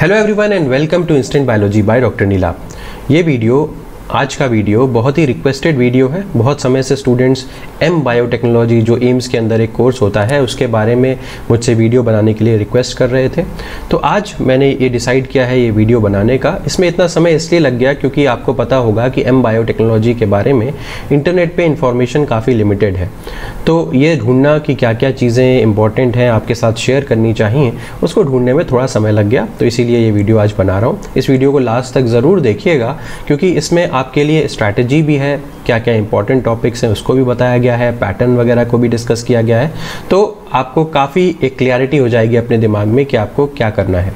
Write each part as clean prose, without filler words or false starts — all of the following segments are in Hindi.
Hello everyone and welcome to instant biology by doctor Neela. आज का वीडियो बहुत ही रिक्वेस्टेड वीडियो है। बहुत समय से स्टूडेंट्स एम बायोटेक्नोलॉजी जो एम्स के अंदर एक कोर्स होता है उसके बारे में मुझसे वीडियो बनाने के लिए रिक्वेस्ट कर रहे थे। तो आज मैंने ये डिसाइड किया है ये वीडियो बनाने का। इसमें इतना समय इसलिए लग गया क्योंकि आपको पता होगा कि एम बायोटेक्नोलॉजी के बारे में इंटरनेट पे इंफॉर्मेशन काफ़ी लिमिटेड है। तो ये ढूंढना कि क्या क्या चीज़ें इंपॉर्टेंट हैं आपके साथ शेयर करनी चाहिए, उसको ढूंढने में थोड़ा समय लग गया। तो इसीलिए ये वीडियो आज बना रहा हूँ। इस वीडियो को लास्ट तक ज़रूर देखिएगा क्योंकि इसमें आपके लिए स्ट्रैटेजी भी है, क्या क्या इंपॉर्टेंट टॉपिक्स हैं उसको भी बताया गया है, पैटर्न वगैरह को भी डिस्कस किया गया है। तो आपको काफ़ी एक क्लियरिटी हो जाएगी अपने दिमाग में कि आपको क्या करना है।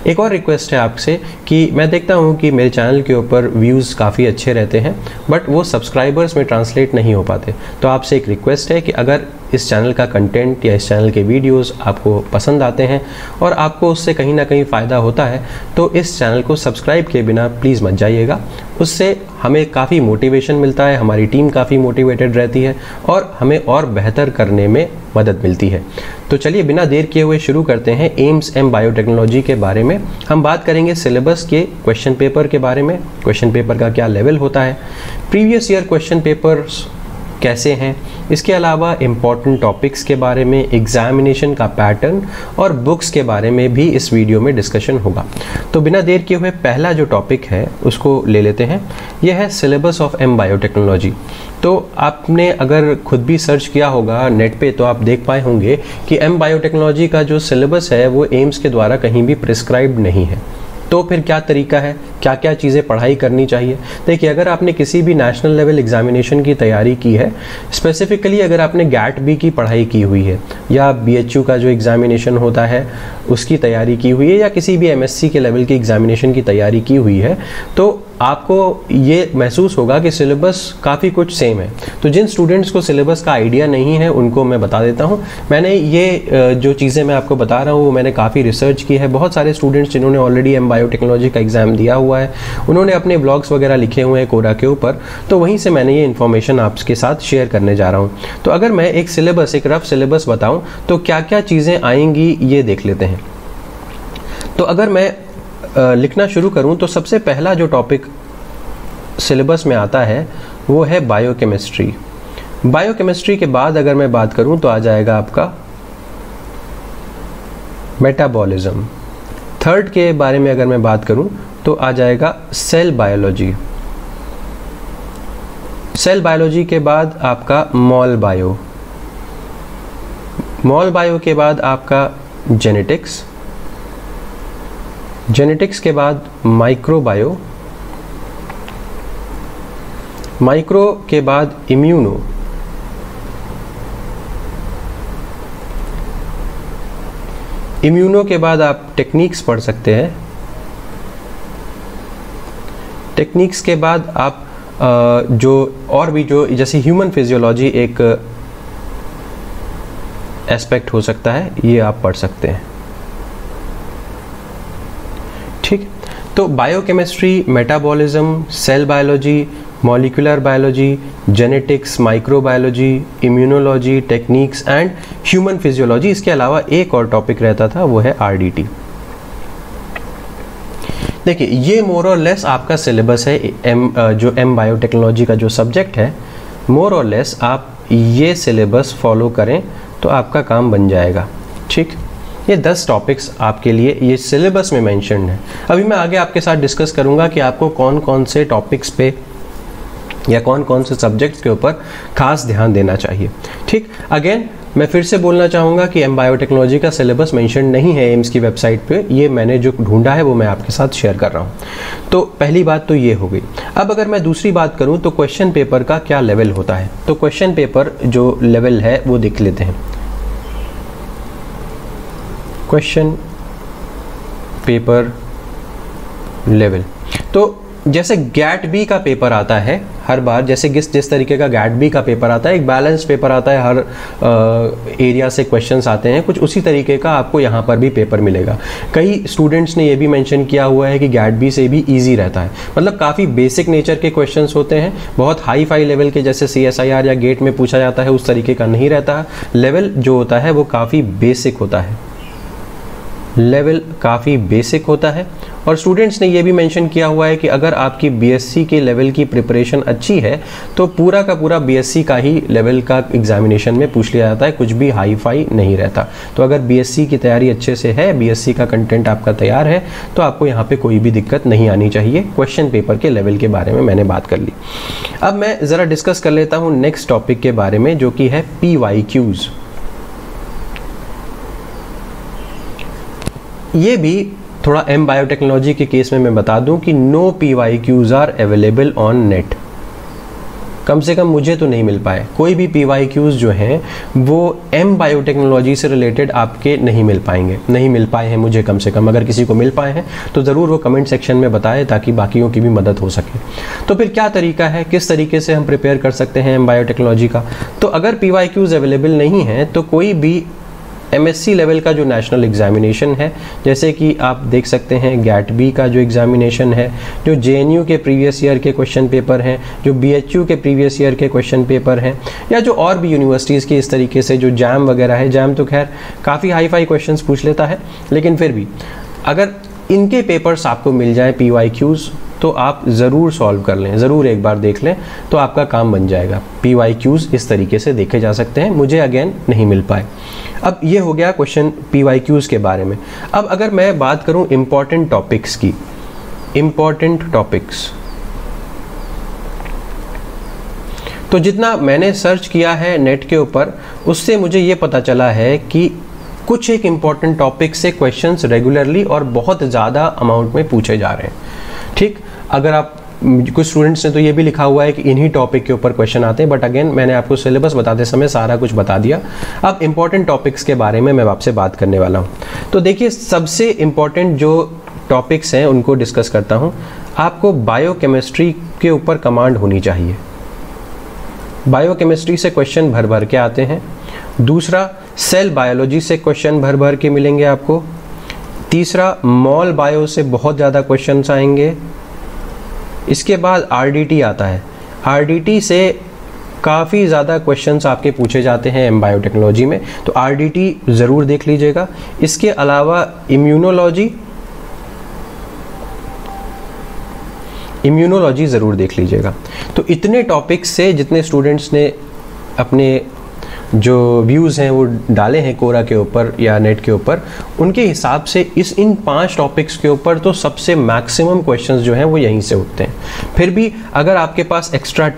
एक और रिक्वेस्ट है आपसे कि मैं देखता हूँ कि मेरे चैनल के ऊपर व्यूज़ काफ़ी अच्छे रहते हैं बट वो सब्सक्राइबर्स में ट्रांसलेट नहीं हो पाते। तो आपसे एक रिक्वेस्ट है कि अगर इस चैनल का कंटेंट या इस चैनल के वीडियोस आपको पसंद आते हैं और आपको उससे कहीं ना कहीं फ़ायदा होता है तो इस चैनल को सब्सक्राइब किए बिना प्लीज़ मत जाइएगा। उससे हमें काफ़ी मोटिवेशन मिलता है, हमारी टीम काफ़ी मोटिवेटेड रहती है और हमें और बेहतर करने में मदद मिलती है। तो चलिए बिना देर किए हुए शुरू करते हैं एम्स एम बायोटेक्नोलॉजी के बारे में। हम बात करेंगे सिलेबस के क्वेश्चन पेपर के बारे में, क्वेश्चन पेपर का क्या लेवल होता है, प्रीवियस ईयर क्वेश्चन पेपर्स कैसे हैं, इसके अलावा इम्पॉर्टेंट टॉपिक्स के बारे में, एग्जामिनेशन का पैटर्न और बुक्स के बारे में भी इस वीडियो में डिस्कशन होगा। तो बिना देर किए हुए पहला जो टॉपिक है उसको ले लेते हैं। यह है सिलेबस ऑफ एम बायोटेक्नोलॉजी। तो आपने अगर खुद भी सर्च किया होगा नेट पे तो आप देख पाए होंगे कि एम बायोटेक्नोलॉजी का जो सिलेबस है वो एम्स के द्वारा कहीं भी प्रिस्क्राइब्ड नहीं है। तो फिर क्या तरीका है, क्या क्या चीज़ें पढ़ाई करनी चाहिए। देखिए, अगर आपने किसी भी नेशनल लेवल एग्जामिनेशन की तैयारी की है, स्पेसिफिकली अगर आपने गैट बी की पढ़ाई की हुई है या बीएचयू का जो एग्जामिनेशन होता है उसकी तैयारी की हुई है या किसी भी एमएससी के लेवल की एग्जामिनेशन की तैयारी की हुई है तो आपको ये महसूस होगा कि सिलेबस काफ़ी कुछ सेम है। तो जिन स्टूडेंट्स को सिलेबस का आइडिया नहीं है उनको मैं बता देता हूँ। मैंने ये जो चीज़ें मैं आपको बता रहा हूँ वो मैंने काफ़ी रिसर्च की है। बहुत सारे स्टूडेंट्स जिन्होंने ऑलरेडी एम बायोटेक्नोलॉजी का एग्ज़ाम दिया हुआ है उन्होंने अपने ब्लॉग्स वगैरह लिखे हुए हैं कोरा के ऊपर, तो वहीं से मैंने ये इन्फॉर्मेशन आपके साथ शेयर करने जा रहा हूँ। तो अगर मैं एक सिलेबस, एक रफ सिलेबस बताऊँ तो क्या क्या चीज़ें आएंगी ये देख लेते हैं। तो अगर मैं लिखना शुरू करूं तो सबसे पहला जो टॉपिक सिलेबस में आता है वो है बायोकेमिस्ट्री। बायोकेमिस्ट्री के बाद अगर मैं बात करूं तो आ जाएगा आपका मेटाबॉलिज्म। थर्ड के बारे में अगर मैं बात करूं तो आ जाएगा सेल बायोलॉजी। सेल बायोलॉजी के बाद आपका मॉल बायो। मॉल बायो के बाद आपका जेनेटिक्स। जेनेटिक्स के बाद माइक्रोबायो। माइक्रो के बाद इम्यूनो। इम्यूनो के बाद आप टेक्निक्स पढ़ सकते हैं। टेक्निक्स के बाद आप जो और भी जो जैसे ह्यूमन फिजियोलॉजी एक एस्पेक्ट हो सकता है ये आप पढ़ सकते हैं। ठीक, तो biochemistry, metabolism, cell biology, molecular biology, genetics, microbiology, immunology, techniques and human physiology. इसके अलावा एक और टॉपिक रहता था वो है आरडीटी। देखिए, ये मोर और लेस आपका सिलेबस है। जो एम बायोटेक्नोलॉजी का जो सब्जेक्ट है, मोर और लेस आप ये सिलेबस फॉलो करें तो आपका काम बन जाएगा। ठीक, ये 10 टॉपिक्स आपके लिए ये सिलेबस में मेंशन्ड है। अभी मैं आगे आपके साथ डिस्कस करूंगा कि आपको कौन कौन से टॉपिक्स पे या कौन कौन से सब्जेक्ट्स के ऊपर खास ध्यान देना चाहिए। ठीक, अगेन मैं फिर से बोलना चाहूँगा कि एम बायोटेक्नोलॉजी का सिलेबस मेंशन नहीं है एम्स की वेबसाइट पे। ये मैंने जो ढूंढा है वो मैं आपके साथ शेयर कर रहा हूँ। तो पहली बात तो ये हो गई। अब अगर मैं दूसरी बात करूँ तो क्वेश्चन पेपर का क्या लेवल होता है, तो क्वेश्चन पेपर जो लेवल है वो देख लेते हैं। क्वेश्चन पेपर लेवल, तो जैसे गैट बी का पेपर आता है हर बार, जैसे जिस तरीके का गैट बी का पेपर आता है, एक बैलेंस पेपर आता है, हर एरिया से क्वेश्चंस आते हैं, कुछ उसी तरीके का आपको यहाँ पर भी पेपर मिलेगा। कई स्टूडेंट्स ने ये भी मेंशन किया हुआ है कि गैट बी से भी इजी रहता है, मतलब काफ़ी बेसिक नेचर के क्वेश्चंस होते हैं, बहुत हाई फाई लेवल के जैसे CSIR या गेट में पूछा जाता है उस तरीके का नहीं रहता। लेवल जो होता है वो काफ़ी बेसिक होता है। लेवल काफ़ी बेसिक होता है। और स्टूडेंट्स ने ये भी मेंशन किया हुआ है कि अगर आपकी बीएससी के लेवल की प्रिपरेशन अच्छी है तो पूरा का पूरा बीएससी का ही लेवल का एग्जामिनेशन में पूछ लिया जाता है, कुछ भी हाई फाई नहीं रहता। तो अगर बीएससी की तैयारी अच्छे से है, बीएससी का कंटेंट आपका तैयार है, तो आपको यहाँ पे कोई भी दिक्कत नहीं आनी चाहिए। क्वेश्चन पेपर के लेवल के बारे में मैंने बात कर ली। अब मैं ज़रा डिस्कस कर लेता हूँ नेक्स्ट टॉपिक के बारे में, जो कि है PYQs। ये भी थोड़ा एम बायोटेक्नोलॉजी के केस में मैं बता दूं कि no PYQs are available on net. कम से कम मुझे तो नहीं मिल पाए कोई भी PYQs जो हैं वो एम बायोटेक्नोलॉजी से रिलेटेड आपके नहीं मिल पाए हैं मुझे। कम से कम अगर किसी को मिल पाए हैं तो ज़रूर वो कमेंट सेक्शन में बताएं ताकि बाकियों की भी मदद हो सके। तो फिर क्या तरीका है, किस तरीके से हम प्रिपेयर कर सकते हैं एम बायोटेक्नोलॉजी का? तो अगर PYQs अवेलेबल नहीं हैं तो कोई भी MSc लेवल का जो नेशनल एग्जामिनेशन है, जैसे कि आप देख सकते हैं GAT-B का जो एग्जामिनेशन है, जो JNU के प्रीवियस ईयर के क्वेश्चन पेपर हैं, जो BHU के प्रीवियस ईयर के क्वेश्चन पेपर हैं, या जो और भी यूनिवर्सिटीज़ के इस तरीके से जो जैम वगैरह है, जैम तो खैर काफ़ी हाई फाई क्वेश्चंस पूछ लेता है, लेकिन फिर भी अगर इनके पेपर्स आपको मिल जाए PYQs तो आप ज़रूर सॉल्व कर लें, ज़रूर एक बार देख लें तो आपका काम बन जाएगा। PYQs इस तरीके से देखे जा सकते हैं, मुझे अगेन नहीं मिल पाए। अब ये हो गया क्वेश्चन PYQs के बारे में। अब अगर मैं बात करूं इम्पॉर्टेंट टॉपिक्स की, इम्पॉर्टेंट टॉपिक्स, तो जितना मैंने सर्च किया है नेट के ऊपर उससे मुझे ये पता चला है कि कुछ एक इम्पॉर्टेंट टॉपिक से क्वेश्चंस रेगुलरली और बहुत ज़्यादा अमाउंट में पूछे जा रहे हैं। ठीक, अगर आप कुछ स्टूडेंट्स ने तो ये भी लिखा हुआ है कि इन्हीं टॉपिक के ऊपर क्वेश्चन आते हैं, बट अगेन मैंने आपको सिलेबस बताते समय सारा कुछ बता दिया। अब इम्पॉर्टेंट टॉपिक्स के बारे में मैं आपसे बात करने वाला हूँ। तो देखिए, सबसे इम्पॉर्टेंट जो टॉपिक्स हैं उनको डिस्कस करता हूँ। आपको बायोकेमिस्ट्री के ऊपर कमांड होनी चाहिए। बायोकेमिस्ट्री से क्वेश्चन भर भर के आते हैं। दूसरा, सेल बायोलॉजी से क्वेश्चन भर भर के मिलेंगे आपको। तीसरा, मॉल बायो से बहुत ज़्यादा क्वेश्चंस आएंगे। इसके बाद RDT आता है। RDT से काफ़ी ज़्यादा क्वेश्चंस आपके पूछे जाते हैं एम बायोटेक्नोलॉजी में, तो RDT ज़रूर देख लीजिएगा। इसके अलावा इम्यूनोलॉजी ज़रूर देख लीजिएगा। तो इतने टॉपिक्स से जितने स्टूडेंट्स ने अपने जो व्यूज़ हैं वो डाले हैं कोरा के ऊपर या नेट के ऊपर, उनके हिसाब से इन 5 टॉपिक्स के ऊपर तो सबसे मैक्सिमम क्वेश्चंस जो हैं वो यहीं से उठते हैं। फिर भी अगर आपके पास एक्स्ट्रा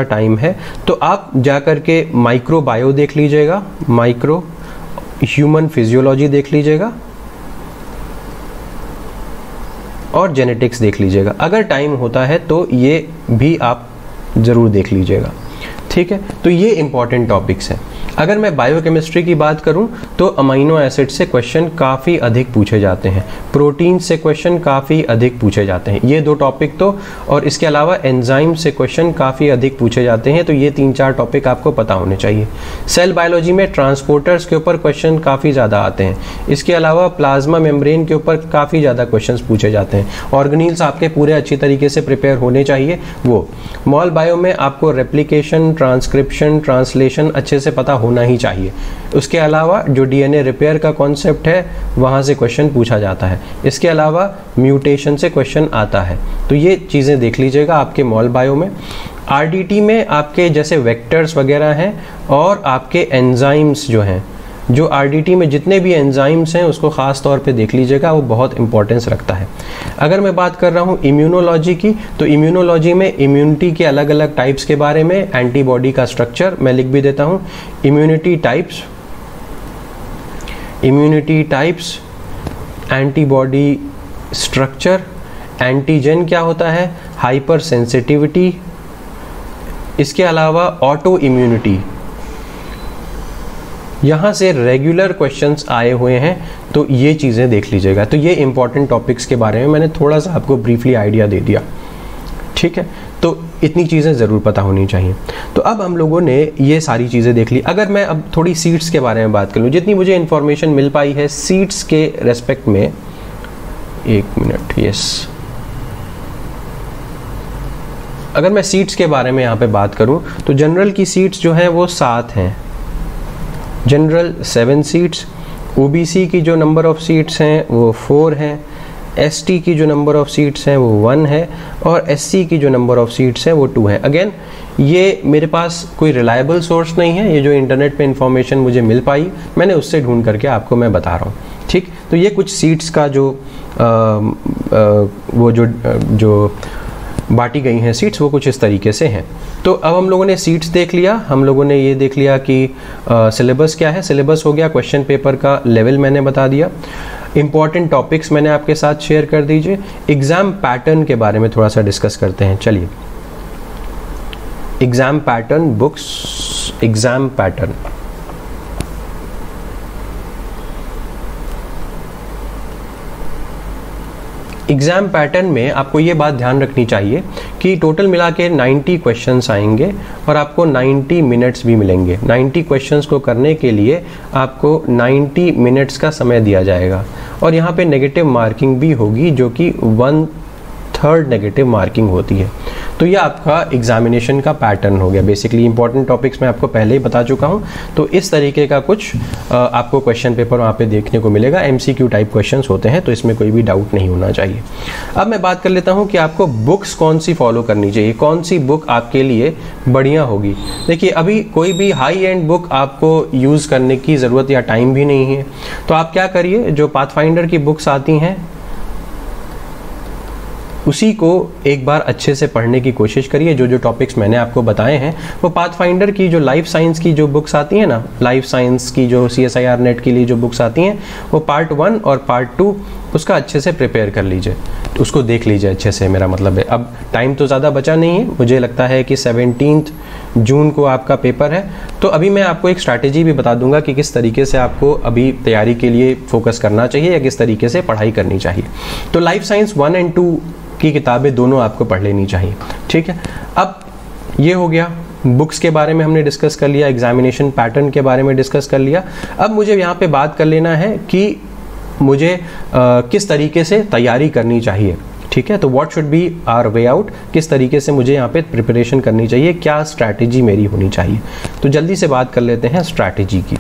टाइम है, तो आप जा कर के माइक्रो बायो देख लीजिएगा, माइक्रो ह्यूमन फिजियोलॉजी देख लीजिएगा और जेनेटिक्स देख लीजिएगा। अगर टाइम होता है तो ये भी आप ज़रूर देख लीजिएगा। ठीक है, तो ये इंपॉर्टेंट टॉपिक्स हैं। अगर मैं बायोकेमिस्ट्री की बात करूं तो अमीनो एसिड से क्वेश्चन काफ़ी अधिक पूछे जाते हैं, प्रोटीन से क्वेश्चन काफ़ी अधिक पूछे जाते हैं, ये 2 टॉपिक तो, और इसके अलावा एंजाइम से क्वेश्चन काफ़ी अधिक पूछे जाते हैं। तो ये 3-4 टॉपिक आपको पता होने चाहिए। सेल बायोलॉजी में ट्रांसपोर्टर्स के ऊपर क्वेश्चन काफ़ी ज़्यादा आते हैं। इसके अलावा प्लाज्मा मेम्ब्रेन के ऊपर काफ़ी ज़्यादा क्वेश्चन पूछे जाते हैं। ऑर्गेनील्स आपके पूरे अच्छी तरीके से प्रिपेयर होने चाहिए। वो मॉल बायो में आपको रेप्लिकेशन, ट्रांसक्रिप्शन, ट्रांसलेशन अच्छे से पता होना ही चाहिए। उसके अलावा जो DNA रिपेयर का कॉन्सेप्ट है वहाँ से क्वेश्चन पूछा जाता है। इसके अलावा म्यूटेशन से क्वेश्चन आता है। तो ये चीज़ें देख लीजिएगा आपके मॉल बायो में। RDT में आपके जैसे वेक्टर्स वगैरह हैं और आपके एंजाइम्स जो हैं, जो RDT में जितने भी एंजाइम्स हैं उसको ख़ास तौर पे देख लीजिएगा, वो बहुत इंपॉर्टेंस रखता है। अगर मैं बात कर रहा हूँ इम्यूनोलॉजी की, तो इम्यूनोलॉजी में इम्यूनिटी के अलग अलग टाइप्स के बारे में, एंटीबॉडी का स्ट्रक्चर मैं लिख भी देता हूँ। Immunity types, antibody structure, antigen क्या होता है, हाइपर सेंसिटिविटी, इसके अलावा ऑटो इम्यूनिटी। यहाँ से रेगुलर क्वेश्चंस आए हुए हैं, तो ये चीज़ें देख लीजिएगा। तो ये इंपॉर्टेंट टॉपिक्स के बारे में मैंने थोड़ा सा आपको ब्रीफली आइडिया दे दिया। ठीक है, तो इतनी चीज़ें ज़रूर पता होनी चाहिए। तो अब हम लोगों ने ये सारी चीज़ें देख ली। अगर मैं अब थोड़ी सीट्स के बारे में बात कर लूँ, जितनी मुझे इन्फॉर्मेशन मिल पाई है सीट्स के रेस्पेक्ट में, 1 मिनट, यस, अगर मैं सीट्स के बारे में यहाँ पे बात करूँ तो जनरल की सीट्स जो हैं वो 7 हैं। जनरल 7 सीट्स, ओबीसी की जो नंबर ऑफ सीट्स हैं वो 4 हैं, एसटी की जो नंबर ऑफ सीट्स हैं वो 1 है, और एससी की जो नंबर ऑफ सीट्स हैं वो 2 है। अगेन ये मेरे पास कोई रिलायबल सोर्स नहीं है, ये जो इंटरनेट पे इंफॉर्मेशन मुझे मिल पाई मैंने उससे ढूंढ करके आपको मैं बता रहा हूँ। ठीक, तो ये कुछ सीट्स का जो वो जो बांटी गई हैं सीट्स वो कुछ इस तरीके से हैं। तो अब हम लोगों ने सीट्स देख लिया, हम लोगों ने ये देख लिया कि सिलेबस क्या है, सिलेबस हो गया, क्वेश्चन पेपर का लेवल मैंने बता दिया, इंपॉर्टेंट टॉपिक्स मैंने आपके साथ शेयर कर दीजिए। एग्ज़ाम पैटर्न के बारे में थोड़ा सा डिस्कस करते हैं। चलिए, exam pattern, books, exam pattern. Exam pattern में आपको ये बात ध्यान रखनी चाहिए कि टोटल मिला के 90 क्वेश्चंस आएंगे और आपको 90 मिनट्स भी मिलेंगे। 90 क्वेश्चंस को करने के लिए आपको 90 मिनट्स का समय दिया जाएगा और यहाँ पे नेगेटिव मार्किंग भी होगी जो कि 1/3 नेगेटिव मार्किंग होती है। तो ये आपका एग्जामिनेशन का पैटर्न हो गया। बेसिकली इंपॉर्टेंट टॉपिक्स मैं आपको पहले ही बता चुका हूँ, तो इस तरीके का कुछ आपको क्वेश्चन पेपर वहाँ पे देखने को मिलेगा। एमसीक्यू टाइप क्वेश्चंस होते हैं, तो इसमें कोई भी डाउट नहीं होना चाहिए। अब मैं बात कर लेता हूँ कि आपको बुक्स कौन सी फॉलो करनी चाहिए, कौन सी बुक आपके लिए बढ़िया होगी। देखिए, अभी कोई भी हाई एंड बुक आपको यूज़ करने की ज़रूरत या टाइम भी नहीं है, तो आप क्या करिए, जो पाथफाइंडर की बुक्स आती हैं उसी को एक बार अच्छे से पढ़ने की कोशिश करिए। जो जो टॉपिक्स मैंने आपको बताए हैं वो पाथफाइंडर की जो लाइफ साइंस की जो बुक्स आती हैं ना, लाइफ साइंस की जो CSIR नेट के लिए जो बुक्स आती हैं वो पार्ट 1 और पार्ट 2 उसका अच्छे से प्रिपेयर कर लीजिए, उसको देख लीजिए अच्छे से। मेरा मतलब है अब टाइम तो ज़्यादा बचा नहीं है, मुझे लगता है कि 17 जून को आपका पेपर है। तो अभी मैं आपको एक स्ट्रैटेजी भी बता दूंगा कि किस तरीके से आपको अभी तैयारी के लिए फोकस करना चाहिए या किस तरीके से पढ़ाई करनी चाहिए। तो लाइफ साइंस 1 और 2 की किताबें दोनों आपको पढ़ लेनी चाहिए। ठीक है, अब ये हो गया, बुक्स के बारे में हमने डिस्कस कर लिया, एग्जामिनेशन पैटर्न के बारे में डिस्कस कर लिया। अब मुझे यहाँ पे बात कर लेना है कि मुझे किस तरीके से तैयारी करनी चाहिए। ठीक है, तो what should be our way out, किस तरीके से मुझे यहाँ पे प्रिपरेशन करनी चाहिए, क्या स्ट्रैटेजी मेरी होनी चाहिए। तो जल्दी से बात कर लेते हैं स्ट्रैटेजी की।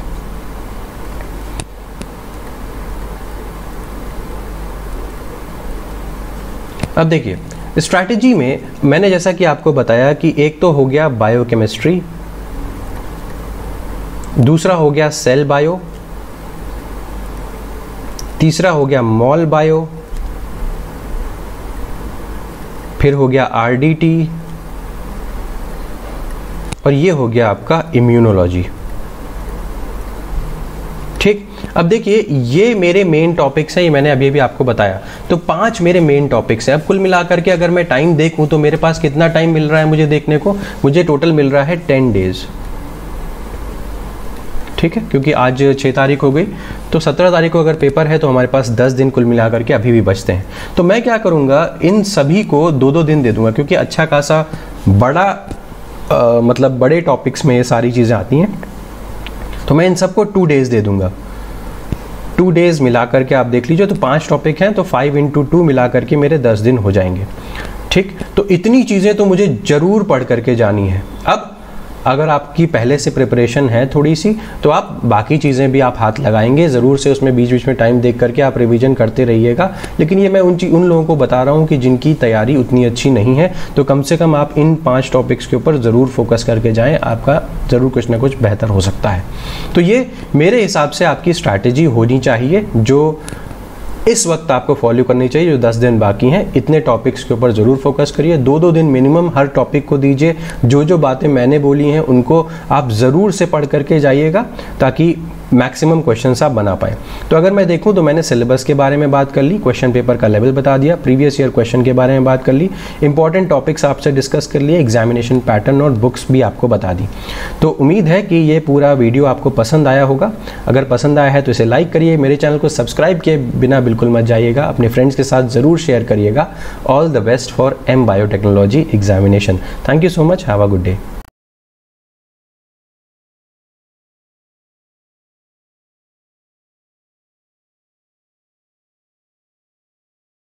अब देखिए, स्ट्रैटेजी में मैंने जैसा कि आपको बताया कि एक तो हो गया बायोकेमिस्ट्री, दूसरा हो गया सेल बायो, तीसरा हो गया मॉल बायो, फिर हो गया RDT और ये हो गया आपका इम्यूनोलॉजी। ठीक, अब देखिए ये मेरे मेन टॉपिक्स हैं, ये मैंने अभी भी आपको बताया। तो 5 मेरे मेन टॉपिक्स हैं। अब कुल मिलाकर के अगर मैं टाइम देखूं तो मेरे पास कितना टाइम मिल रहा है मुझे देखने को, मुझे टोटल मिल रहा है 10 डेज। ठीक है, क्योंकि आज 6 तारीख हो गई, तो 17 तारीख को अगर पेपर है तो हमारे पास 10 दिन कुल मिलाकर के अभी भी बचते हैं। तो मैं क्या करूँगा, इन सभी को 2-2 दिन दे दूंगा, क्योंकि अच्छा खासा बड़ा मतलब बड़े टॉपिक्स में ये सारी चीज़ें आती हैं। तो मैं इन सबको 2 डेज दे दूंगा। 2 डेज मिला करके आप देख लीजिए, तो 5 टॉपिक हैं, तो 5 × 2 मिला करके मेरे 10 दिन हो जाएंगे। ठीक, तो इतनी चीज़ें तो मुझे ज़रूर पढ़ करके जानी है। अब अगर आपकी पहले से प्रिपरेशन है थोड़ी सी, तो आप बाकी चीज़ें भी आप हाथ लगाएंगे ज़रूर से, उसमें बीच बीच में टाइम देख करके आप रिवीजन करते रहिएगा। लेकिन ये मैं उन लोगों को बता रहा हूँ कि जिनकी तैयारी उतनी अच्छी नहीं है, तो कम से कम आप इन 5 टॉपिक्स के ऊपर ज़रूर फोकस करके जाएँ, आपका ज़रूर कुछ ना कुछ बेहतर हो सकता है। तो ये मेरे हिसाब से आपकी स्ट्रैटेजी होनी चाहिए, जो इस वक्त आपको फॉलो करनी चाहिए। जो 10 दिन बाकी हैं, इतने टॉपिक्स के ऊपर ज़रूर फोकस करिए। 2-2 दिन मिनिमम हर टॉपिक को दीजिए। जो जो बातें मैंने बोली हैं उनको आप ज़रूर से पढ़ करके जाइएगा, ताकि मैक्सिमम क्वेश्चंस आप बना पाएँ। तो अगर मैं देखूं तो मैंने सिलेबस के बारे में बात कर ली, क्वेश्चन पेपर का लेवल बता दिया, प्रीवियस ईयर क्वेश्चन के बारे में बात कर ली, इंपॉर्टेंट टॉपिक्स आपसे डिस्कस कर लिए, एग्जामिनेशन पैटर्न और बुक्स भी आपको बता दी। तो उम्मीद है कि ये पूरा वीडियो आपको पसंद आया होगा। अगर पसंद आया है तो इसे लाइक करिए, मेरे चैनल को सब्सक्राइब किए बिना बिल्कुल मत जाइएगा, अपने फ्रेंड्स के साथ ज़रूर शेयर करिएगा। All the best for M biotechnology examination. Thank you so much, have a good day.